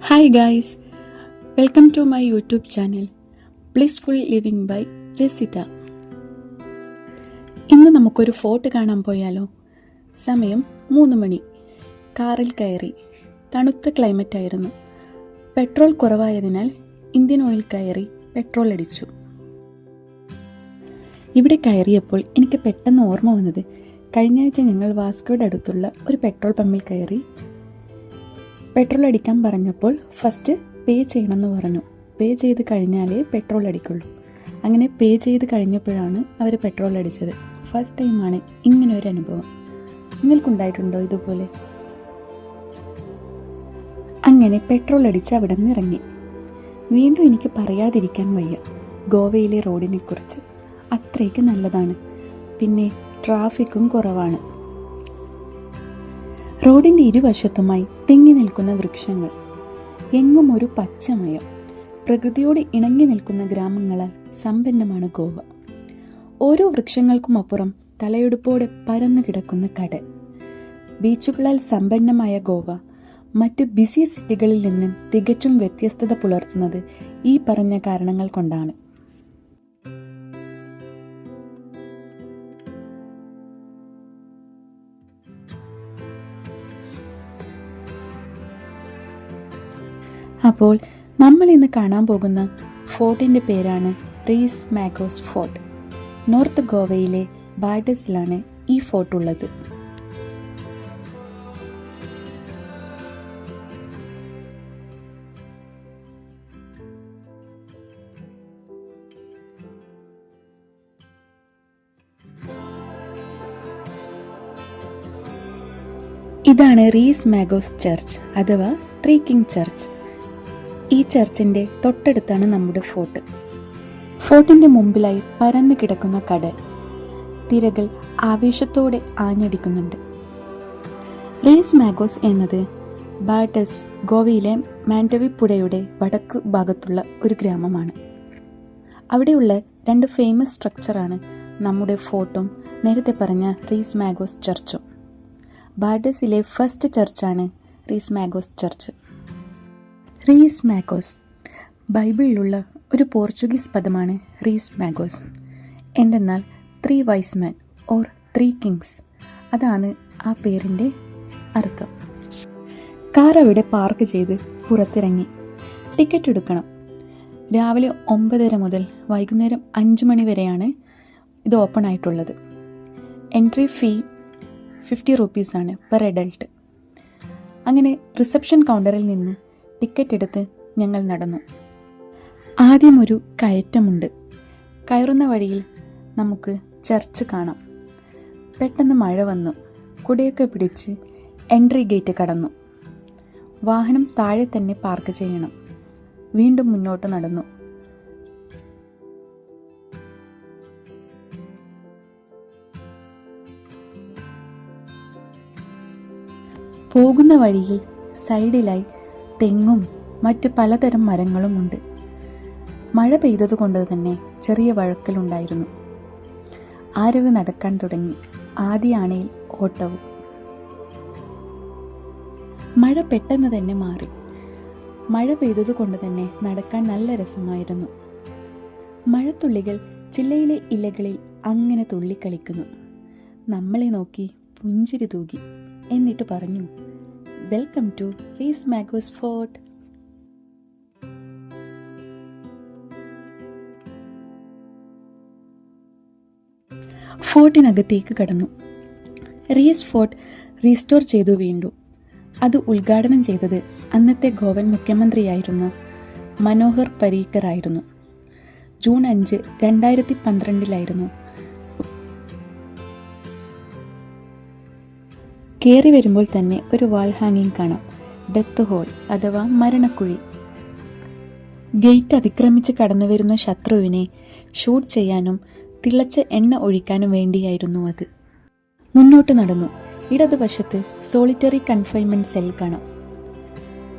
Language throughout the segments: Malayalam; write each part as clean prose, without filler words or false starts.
Hi guys, welcome to my YouTube channel Blissful Living by Resita. ഇന്ന് നമുക്കൊരു ഫോർട്ട് കാണാൻ പോയാലോ? സമയം 3 മണി. കാറിൽ കയറി. തണുത്ത ക്ലൈമറ്റ് ആയിരുന്നു. പെട്രോൾ കുറവായതിനാൽ ഇന്ത്യൻ ഓയിൽ കയറി പെട്രോൾ അടിച്ചു. ഇവിടെ കയറിയപ്പോൾ എനിക്ക് പെട്ടെന്ന് ഓർമ്മ വന്നത് കഴിഞ്ഞ ആഴ്ച ഞങ്ങൾ വാസ്കോയുടെ അടുത്തുള്ള ഒരു പെട്രോൾ പമ്പിൽ കയറി പെട്രോൾ അടിക്കാൻ പറഞ്ഞപ്പോൾ ഫസ്റ്റ് പേ ചെയ്യണമെന്ന് പറഞ്ഞു. പേ ചെയ്ത് കഴിഞ്ഞാലേ പെട്രോൾ അടിക്കുള്ളൂ. അങ്ങനെ പേ ചെയ്ത് കഴിഞ്ഞപ്പോഴാണ് അവർ പെട്രോൾ അടിച്ചത്. ഫസ്റ്റ് ടൈമാണ് ഇങ്ങനെ ഒരു അനുഭവം. നിങ്ങൾക്കുണ്ടായിട്ടുണ്ടോ ഇതുപോലെ? അങ്ങനെ പെട്രോൾ അടിച്ച് അവിടെ നിന്ന് ഇറങ്ങി. വീണ്ടും എനിക്ക് പറയാതിരിക്കാൻ വയ്യ ഗോവയിലെ റോഡിനെ കുറിച്ച്. അത്രയ്ക്ക് നല്ലതാണ്. പിന്നെ ട്രാഫിക്കും കുറവാണ്. റോഡിൻ്റെ ഇരുവശത്തുമായി തിങ്ങി നിൽക്കുന്ന വൃക്ഷങ്ങൾ, എങ്ങും ഒരു പച്ചമയം. പ്രകൃതിയോട് ഇണങ്ങി നിൽക്കുന്ന ഗ്രാമങ്ങളാൽ സമ്പന്നമാണ് ഗോവ. ഓരോ വൃക്ഷങ്ങൾക്കും അപ്പുറം തലയെടുപ്പോടെ പരന്നു കിടക്കുന്ന കടൽ. ബീച്ചുകളാൽ സമ്പന്നമായ ഗോവ മറ്റ് ബിസി സിറ്റികളിൽ നിന്നും തികച്ചും വ്യത്യസ്തത പുലർത്തുന്നത് ഈ പറഞ്ഞ കാരണങ്ങൾ കൊണ്ടാണ്. അപ്പോൾ നമ്മൾ ഇന്ന് കാണാൻ പോകുന്ന ഫോർട്ടിൻ്റെ പേരാണ് റീസ് മാഗോസ് ഫോർട്ട്. നോർത്ത് ഗോവയിലെ ബാർഡസിലാണ് ഈ ഫോർട്ട് ഉള്ളത്. ഇതാണ് റീസ് മാഗോസ് ചർച്ച് അഥവാ ത്രീ കിങ് ചർച്ച്. ഈ ചർച്ചിൻ്റെ തൊട്ടടുത്താണ് നമ്മുടെ ഫോർട്ട്. ഫോർട്ടിൻ്റെ മുമ്പിലായി പരന്നു കിടക്കുന്ന കടൽ. തിരകൾ ആവേശത്തോടെ ആഞ്ഞടിക്കുന്നുണ്ട്. റീസ് മാഗോസ് എന്നത് ബാർഡസ് ഗോവയിലെ മാൻഡവി പുഴയുടെ വടക്ക് ഭാഗത്തുള്ള ഒരു ഗ്രാമമാണ്. അവിടെയുള്ള 2 ഫേമസ് സ്ട്രക്ചറാണ് നമ്മുടെ ഫോർട്ടും നേരത്തെ പറഞ്ഞ റീസ് മാഗോസ് ചർച്ചും. ബാർഡസിലെ ഫസ്റ്റ് ചർച്ചാണ് റീസ് മാഗോസ് ചർച്ച്. റീസ് മാഗോസ് ബൈബിളിലുള്ള ഒരു പോർച്ചുഗീസ് പദമാണ് റീസ് മാഗോസ്. എന്തെന്നാൽ 3 വൈസ് മാൻ ഓർ 3 കിങ്സ്, അതാണ് ആ പേരിൻ്റെ അർത്ഥം. കാർ അവിടെ പാർക്ക് ചെയ്ത് പുറത്തിറങ്ങി. ടിക്കറ്റ് എടുക്കണം. രാവിലെ 9:30 മുതൽ വൈകുന്നേരം 5 മണി വരെയാണ് ഇത് ഓപ്പൺ ആയിട്ടുള്ളത്. എൻട്രി ഫീ 50 റുപ്പീസാണ് പെർ അഡൾട്ട്. അങ്ങനെ റിസപ്ഷൻ കൗണ്ടറിൽ നിന്ന് ടിക്കറ്റ് എടുത്ത് ഞങ്ങൾ നടന്നു. ആദ്യം ഒരു കയറ്റമുണ്ട്. കയറുന്ന വഴിയിൽ നമുക്ക് ചർച്ച് കാണാം. പെട്ടെന്ന് മഴ വന്നു. കുടയൊക്കെ പിടിച്ച് എൻട്രി ഗേറ്റ് കടന്നു. വാഹനം താഴെ തന്നെ പാർക്ക് ചെയ്യണം. വീണ്ടും മുന്നോട്ട് നടന്നു. പോകുന്ന വഴിയിൽ സൈഡിലായി തെങ്ങും മറ്റ് പലതരം മരങ്ങളുമുണ്ട്. മഴ പെയ്തതുകൊണ്ട് തന്നെ ചെറിയ വഴുക്കലുണ്ടായിരുന്നു. ആരവ് നടക്കാൻ തുടങ്ങി. ആദ്യ ആണയിൽ ഓട്ടവും. മഴ പെട്ടെന്ന് തന്നെ മാറി. മഴ പെയ്തതുകൊണ്ട് തന്നെ നടക്കാൻ നല്ല രസമായിരുന്നു. മഴത്തുള്ളികൾ ചില്ലയിലെ ഇലകളിൽ അങ്ങനെ തുള്ളിക്കളിക്കുന്നു. നമ്മളെ നോക്കി പുഞ്ചിരി തൂകി. എന്നിട്ട് പറഞ്ഞു, വെൽക്കം ടു റീസ് മാഗോസ് ഫോർട്ട്. ഫോർട്ടിനകത്തേക്ക് കടന്നു. റീസ് ഫോർട്ട് റീസ്റ്റോർ ചെയ്തു വീണ്ടും. അത് ഉദ്ഘാടനം ചെയ്തത് അന്നത്തെ ഗോവൻ മുഖ്യമന്ത്രിയായിരുന്ന മനോഹർ പരീക്കർ ആയിരുന്നു. ജൂൺ 5, 2012 കയറി വരുമ്പോൾ തന്നെ ഒരു വാൾ ഹാങ്ങിങ് കാണാം. ഡെത്ത് ഹോൾ അഥവാ മരണക്കുഴി. ഗേറ്റ് അതിക്രമിച്ച് കടന്നു വരുന്ന ശത്രുവിനെ ഷൂട്ട് ചെയ്യാനും തിളച്ച എണ്ണ ഒഴിക്കാനും വേണ്ടിയായിരുന്നു അത്. മുന്നോട്ട് നടന്നു. ഇടതുവശത്ത് സോളിറ്ററി കൺഫൈൻമെന്റ് സെൽ കാണാം.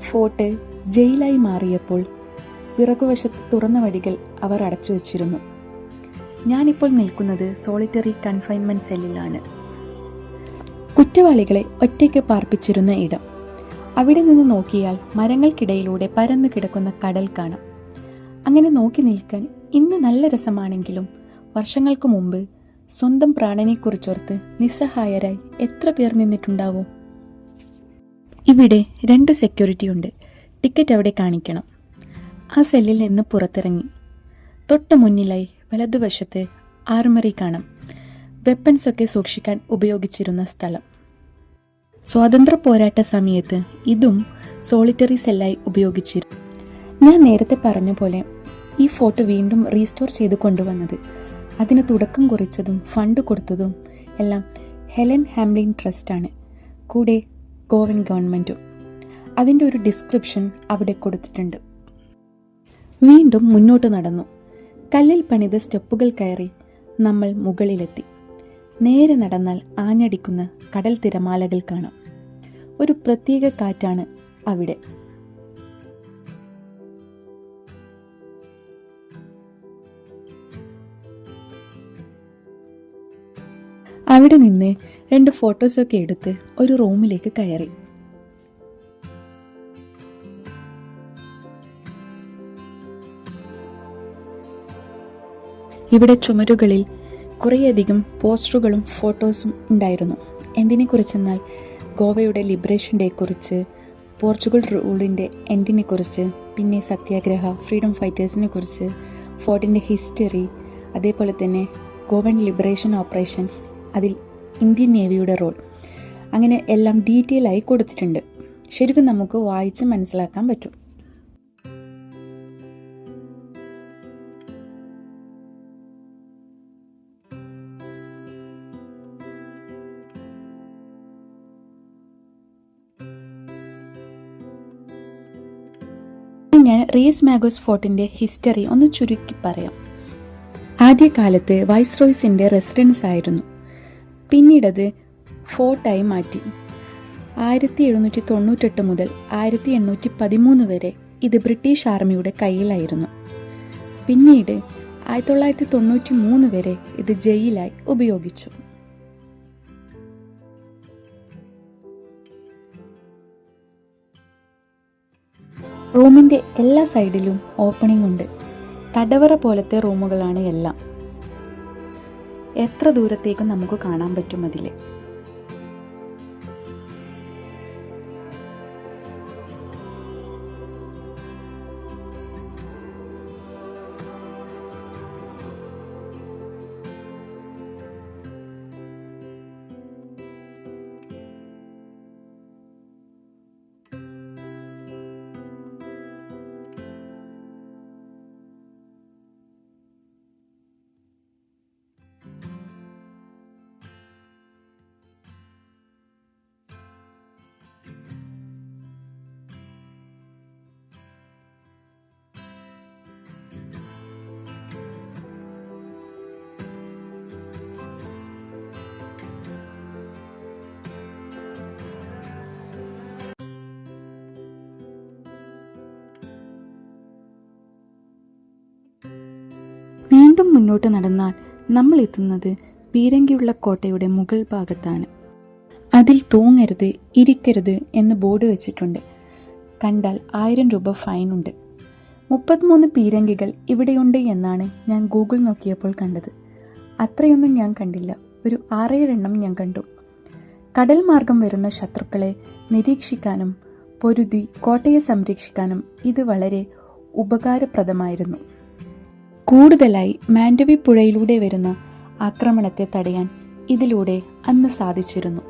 ഫോർട്ട് ജയിലായി മാറിയപ്പോൾ പിറകുവശത്ത് തുറന്ന വഴികൾ അവർ അടച്ചു വച്ചിരുന്നു. ഞാനിപ്പോൾ നിൽക്കുന്നത് സോളിറ്ററി കൺഫൈൻമെന്റ് സെല്ലിലാണ്. കുറ്റവാളികളെ ഒറ്റയ്ക്ക് പാർപ്പിച്ചിരുന്ന ഇടം. അവിടെ നിന്ന് നോക്കിയാൽ മരങ്ങൾക്കിടയിലൂടെ പരന്നു കിടക്കുന്ന കടൽ കാണാം. അങ്ങനെ നോക്കി നിൽക്കാൻ ഇന്ന് നല്ല രസമാണെങ്കിലും വർഷങ്ങൾക്ക് മുമ്പ് സ്വന്തം പ്രാണനെക്കുറിച്ചോർത്ത് നിസ്സഹായരായി എത്ര പേർ നിന്നിട്ടുണ്ടാവും. ഇവിടെ 2 സെക്യൂരിറ്റി ഉണ്ട്. ടിക്കറ്റ് അവിടെ കാണിക്കണം. ആ സെല്ലിൽ നിന്ന് പുറത്തിറങ്ങി തൊട്ട് മുന്നിലായി വലതുവശത്ത് ആർമറി കാണാം. വെപ്പൺസൊക്കെ സൂക്ഷിക്കാൻ ഉപയോഗിച്ചിരുന്ന സ്ഥലം. സ്വാതന്ത്ര്യ പോരാട്ട സമയത്ത് ഇതും സോളിറ്ററി സെല്ലായി ഉപയോഗിച്ചിരുന്നു. ഞാൻ നേരത്തെ പറഞ്ഞ പോലെ ഈ ഫോർട്ട് വീണ്ടും റീസ്റ്റോർ ചെയ്ത് കൊണ്ടുവന്നത്, അതിന് തുടക്കം കുറിച്ചതും ഫണ്ട് കൊടുത്തതും എല്ലാം ഹെലൻ ഹാംലിൻ ട്രസ്റ്റാണ്. കൂടെ ഗോവൻ ഗവൺമെൻറ്റും. അതിൻ്റെ ഒരു ഡിസ്ക്രിപ്ഷൻ അവിടെ കൊടുത്തിട്ടുണ്ട്. വീണ്ടും മുന്നോട്ട് നടന്നു. കല്ലിൽ പണിത സ്റ്റെപ്പുകൾ കയറി നമ്മൾ മുകളിലെത്തി. നേരെ നടന്നാൽ ആഞ്ഞടിക്കുന്ന കടൽ തിരമാലകൾ കാണാം. ഒരു പ്രത്യേക കാറ്റാണ് അവിടെ. അവിടെ നിന്ന് 2 ഫോട്ടോസൊക്കെ എടുത്ത് ഒരു റൂമിലേക്ക് കയറി. ഇവിടെ ചുമരുകളിൽ കുറേയധികം പോസ്റ്ററുകളും ഫോട്ടോസും ഉണ്ടായിരുന്നു. എന്തിനെക്കുറിച്ചെന്നാൽ ഗോവയുടെ ലിബറേഷൻ ഡേ കുറിച്ച്, പോർച്ചുഗൽ റൂളിൻ്റെ എൻഡിനെ കുറിച്ച്, പിന്നെ സത്യാഗ്രഹ ഫ്രീഡം ഫൈറ്റേഴ്സിനെ കുറിച്ച്, ഫോർട്ടിൻ്റെ ഹിസ്റ്ററി, അതേപോലെ തന്നെ ഗോവൻ ലിബറേഷൻ ഓപ്പറേഷൻ, അതിൽ ഇന്ത്യൻ നേവിയുടെ റോൾ, അങ്ങനെ എല്ലാം ഡീറ്റെയിൽ ആയി കൊടുത്തിട്ടുണ്ട്. ശരിക്കും നമുക്ക് വായിച്ച് മനസ്സിലാക്കാൻ പറ്റും. ഞാൻ റീസ് മാഗോസ് ഫോർട്ടിൻ്റെ ഹിസ്റ്ററി ഒന്ന് ചുരുക്കി പറയാം. ആദ്യകാലത്ത് വൈസ്രോയ്സിൻ്റെ റെസിഡൻസ് ആയിരുന്നു. പിന്നീടത് ഫോർട്ടായി മാറ്റി. 1798 മുതൽ 1813 വരെ ഇത് ബ്രിട്ടീഷ് ആർമിയുടെ കയ്യിലായിരുന്നു. പിന്നീട് 1993 വരെ ഇത് ജയിലായി ഉപയോഗിച്ചു. റൂമിൻ്റെ എല്ലാ സൈഡിലും ഓപ്പണിംഗ് ഉണ്ട്. തടവറ പോലത്തെ റൂമുകളാണ് എല്ലാം. എത്ര ദൂരത്തേക്കും നമുക്ക് കാണാൻ പറ്റും അതിൽ. വീണ്ടും മുന്നോട്ട് നടന്നാൽ നമ്മൾ എത്തുന്നത് പീരങ്കിയുള്ള കോട്ടയുടെ മുകൾ ഭാഗത്താണ്. അതിൽ തൂങ്ങരുത്, ഇരിക്കരുത് എന്ന് ബോർഡ് വെച്ചിട്ടുണ്ട്. കണ്ടാൽ 1000 രൂപ ഫൈനുണ്ട്. 33 പീരങ്കികൾ ഇവിടെയുണ്ട് എന്നാണ് ഞാൻ ഗൂഗിൾ നോക്കിയപ്പോൾ കണ്ടത്. അത്രയൊന്നും ഞാൻ കണ്ടില്ല, ഒരു 6-7 എണ്ണം ഞാൻ കണ്ടു. കടൽ മാർഗം വരുന്ന ശത്രുക്കളെ നിരീക്ഷിക്കാനും പൊരുതി കോട്ടയെ സംരക്ഷിക്കാനും ഇത് വളരെ ഉപകാരപ്രദമായിരുന്നു. കൂടുതലായി മാൻഡവി പുഴയിലൂടെ വരുന്ന ആക്രമണത്തെ തടയാൻ ഇതിലൂടെ അന്ന് സാധിച്ചിരുന്നു.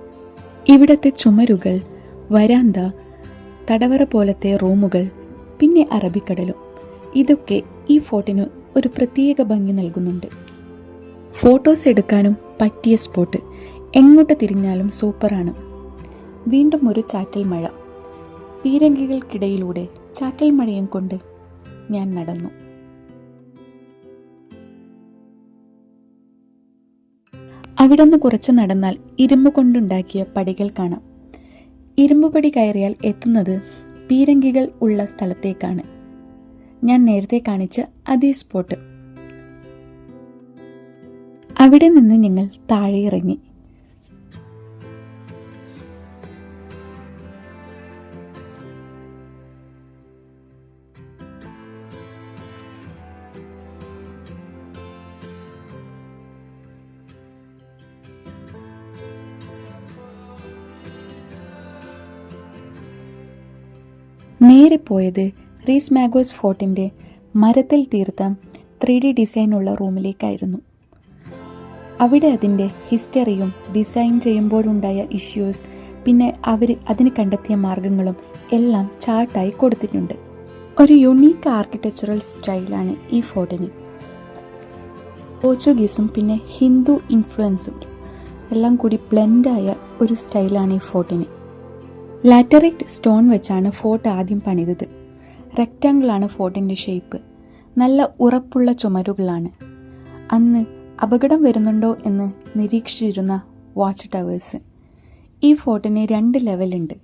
ഇവിടത്തെ ചുമരുകൾ, വരാന്ത, തടവറ പോലത്തെ റൂമുകൾ, പിന്നെ അറബിക്കടലും, ഇതൊക്കെ ഈ ഫോർട്ടിന് ഒരു പ്രത്യേക ഭംഗി നൽകുന്നുണ്ട്. ഫോട്ടോസ് എടുക്കാനും പറ്റിയ സ്പോട്ട്. എങ്ങോട്ട് തിരിഞ്ഞാലും സൂപ്പറാണ്. വീണ്ടും ഒരു ചാറ്റൽ മഴ. പീരങ്കികൾക്കിടയിലൂടെ ചാറ്റൽ മഴയും കൊണ്ട് ഞാൻ നടന്നു. അവിടെ നിന്ന് കുറച്ച് നടന്നാൽ ഇരുമ്പ് കൊണ്ടുണ്ടാക്കിയ പടികൾ കാണാം. ഇരുമ്പുപടി കയറിയാൽ എത്തുന്നത് പീരങ്കികൾ ഉള്ള സ്ഥലത്തേക്കാണ്. ഞാൻ നേരത്തെ കാണിച്ച അതേ സ്പോട്ട്. അവിടെ നിന്ന് ഞങ്ങൾ താഴെ ഇറങ്ങി. നേരെ പോയത് റീസ് മാഗോസ് ഫോർട്ടിൻ്റെ മരത്തിൽ തീർത്ത 3D ഡിസൈനുള്ള റൂമിലേക്കായിരുന്നു. അവിടെ അതിൻ്റെ ഹിസ്റ്ററിയും ഡിസൈൻ ചെയ്യുമ്പോഴുണ്ടായ ഇഷ്യൂസ്, പിന്നെ അവർ അതിന് കണ്ടെത്തിയ മാർഗങ്ങളും എല്ലാം ചാർട്ടായി കൊടുത്തിട്ടുണ്ട്. ഒരു യുണീക്ക് ആർക്കിടെക്ചറൽ സ്റ്റൈലാണ് ഈ ഫോർട്ടിന്. പോർച്ചുഗീസും പിന്നെ ഹിന്ദു ഇൻഫ്ലുവൻസും എല്ലാം കൂടി ബ്ലെൻഡായ ഒരു സ്റ്റൈലാണ് ഈ ഫോർട്ടിന്. ലാറ്ററൈറ്റ് സ്റ്റോൺ വെച്ചാണ് ഫോർട്ട് ആദ്യം പണിതത്. റെക്റ്റാങ്കിളാണ് ഫോർട്ടിൻ്റെ ഷേപ്പ്. നല്ല ഉറപ്പുള്ള ചുമരുകളാണ്. അന്ന് അപകടം വരുന്നുണ്ടോ എന്ന് നിരീക്ഷിച്ചിരുന്ന വാച്ച് ടവേഴ്സ്. ഈ ഫോർട്ടിന് 2 ലെവലുണ്ട്,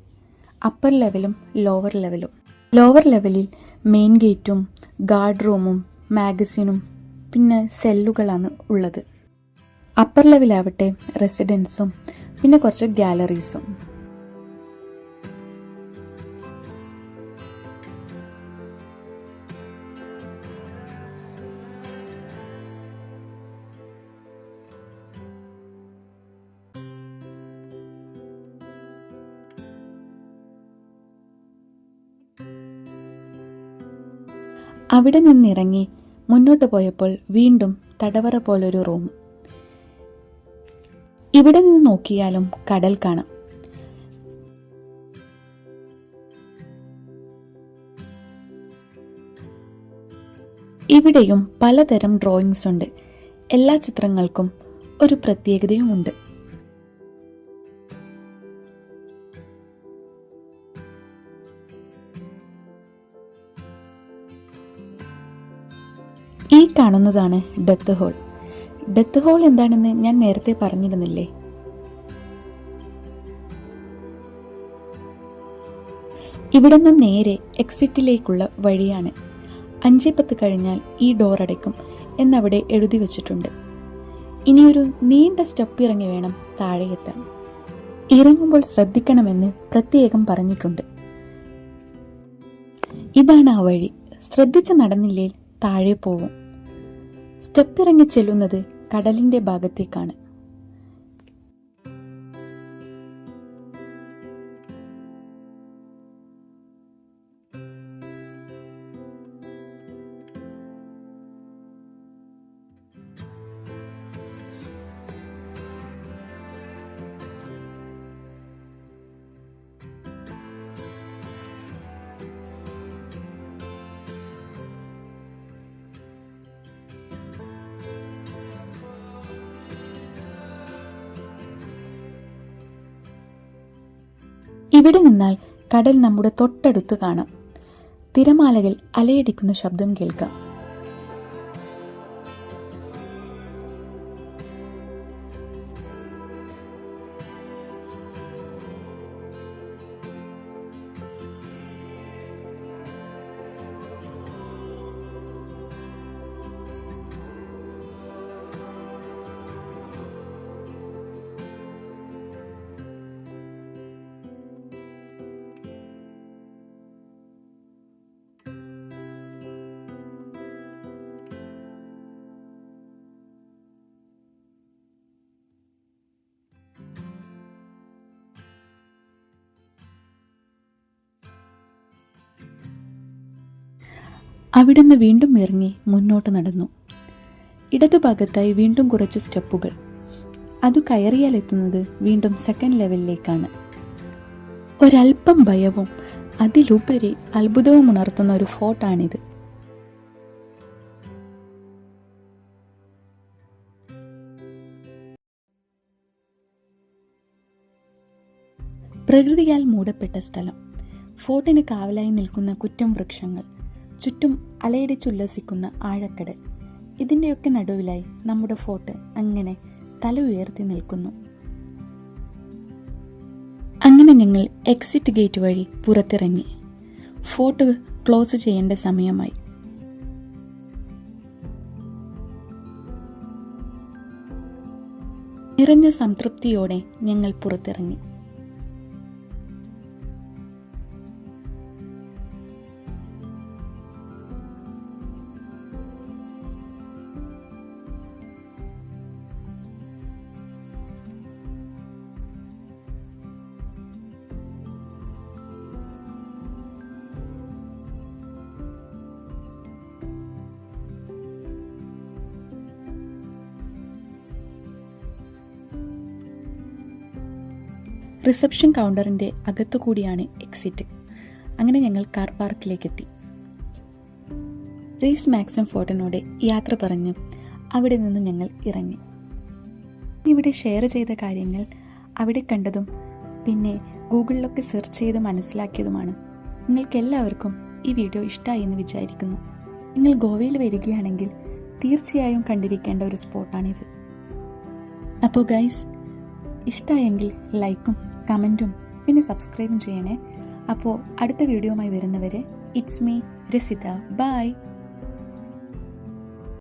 അപ്പർ ലെവലും ലോവർ ലെവലും. ലോവർ ലെവലിൽ മെയിൻ ഗേറ്റും ഗാർഡ് റൂമും മാഗസിനും പിന്നെ സെല്ലുകളാണ് ഉള്ളത്. അപ്പർ ലെവലാവട്ടെ റെസിഡൻസും പിന്നെ കുറച്ച് ഗാലറീസും. അവിടെ നിന്നിറങ്ങി മുന്നോട്ട് പോയപ്പോൾ വീണ്ടും തടവറ പോലൊരു റൂം. ഇവിടെ നിന്ന് നോക്കിയാലും കടൽ കാണാം. ഇവിടെയും പലതരം ഡ്രോയിങ്സ് ഉണ്ട്. എല്ലാ ചിത്രങ്ങൾക്കും ഒരു പ്രത്യേകതയുമുണ്ട്. ഈ കാണുന്നതാണ് ഡെത്ത് ഹോൾ. ഡെത്ത് ഹോൾ എന്താണെന്ന് ഞാൻ നേരത്തെ പറഞ്ഞിരുന്നില്ലേ? ഇവിടെ നിന്ന് നേരെ എക്സിറ്റിലേക്കുള്ള വഴിയാണ്. 5:10 കഴിഞ്ഞാൽ ഈ ഡോർ അടയ്ക്കും എന്നവിടെ എഴുതി വച്ചിട്ടുണ്ട്. ഇനിയൊരു നീണ്ട സ്റ്റെപ്പ് ഇറങ്ങി വേണം താഴെ എത്താൻ. ഇറങ്ങുമ്പോൾ ശ്രദ്ധിക്കണമെന്ന് പ്രത്യേകം പറഞ്ഞിട്ടുണ്ട്. ഇതാണ് ആ വഴി. ശ്രദ്ധിച്ച് നടന്നില്ലേ താഴെ പോവും. സ്റ്റെപ്പ് ഇറങ്ങി ചെല്ലുന്നത് കടലിന്റെ ഭാഗത്തേക്കാണ്. ഇവിടെ നിന്നാൽ കടൽ നമ്മുടെ തൊട്ടടുത്ത് കാണാം. തിരമാലകൾ അലയടിക്കുന്ന ശബ്ദം കേൾക്കാം. അവിടുന്ന് വീണ്ടും ഇറങ്ങി മുന്നോട്ട് നടന്നു. ഇടതുഭാഗത്തായി വീണ്ടും കുറച്ച് സ്റ്റെപ്പുകൾ. അത് കയറിയാൽ എത്തുന്നത് വീണ്ടും സെക്കൻഡ് ലെവലിലേക്കാണ്. ഒരൽപ്പം ഭയവും അതിലുപരി അത്ഭുതവും ഉണർത്തുന്ന ഒരു ഫോർട്ടാണിത്. പ്രകൃതിയാൽ മൂടപ്പെട്ട സ്ഥലം. ഫോർട്ടിന് കാവലായി നിൽക്കുന്ന കുറ്റം വൃക്ഷങ്ങൾ, ചുറ്റും അലയടിച്ചുല്ലസിക്കുന്ന ആഴക്കടൽ. ഇതിൻ്റെയൊക്കെ നടുവിലായി നമ്മുടെ ഫോർട്ട് അങ്ങനെ തല ഉയർത്തി നിൽക്കുന്നു. അങ്ങനെ ഞങ്ങൾ എക്സിറ്റ് ഗേറ്റ് വഴി പുറത്തിറങ്ങി. ഫോർട്ട് ക്ലോസ് ചെയ്യേണ്ട സമയമായി. നിറഞ്ഞ സംതൃപ്തിയോടെ ഞങ്ങൾ പുറത്തിറങ്ങി. റിസപ്ഷൻ കൗണ്ടറിൻ്റെ അകത്തു കൂടിയാണ് എക്സിറ്റ്. അങ്ങനെ ഞങ്ങൾ കാർ പാർക്കിലേക്കെത്തി. റീസ് മാക്സം ഫോർട്ടിനോട് യാത്ര പറഞ്ഞു അവിടെ നിന്നും ഞങ്ങൾ ഇറങ്ങി. ഇവിടെ ഷെയർ ചെയ്ത കാര്യങ്ങൾ അവിടെ കണ്ടതും പിന്നെ ഗൂഗിളിലൊക്കെ സെർച്ച് ചെയ്ത് മനസ്സിലാക്കിയതുമാണ്. നിങ്ങൾക്കെല്ലാവർക്കും ഈ വീഡിയോ ഇഷ്ടമായി എന്ന് വിചാരിക്കുന്നു. നിങ്ങൾ ഗോവയിൽ വരികയാണെങ്കിൽ തീർച്ചയായും കണ്ടിരിക്കേണ്ട ഒരു സ്പോട്ടാണിത്. അപ്പോൾ ഗൈസ്, ഇഷ്ടമായെങ്കിൽ ലൈക്കും കമൻറ്റും പിന്നെ സബ്സ്ക്രൈബും ചെയ്യണേ. അപ്പോൾ അടുത്ത വീഡിയോയുമായി വരുന്നവരെ ഇറ്റ്സ് മീ രസിത. ബൈ.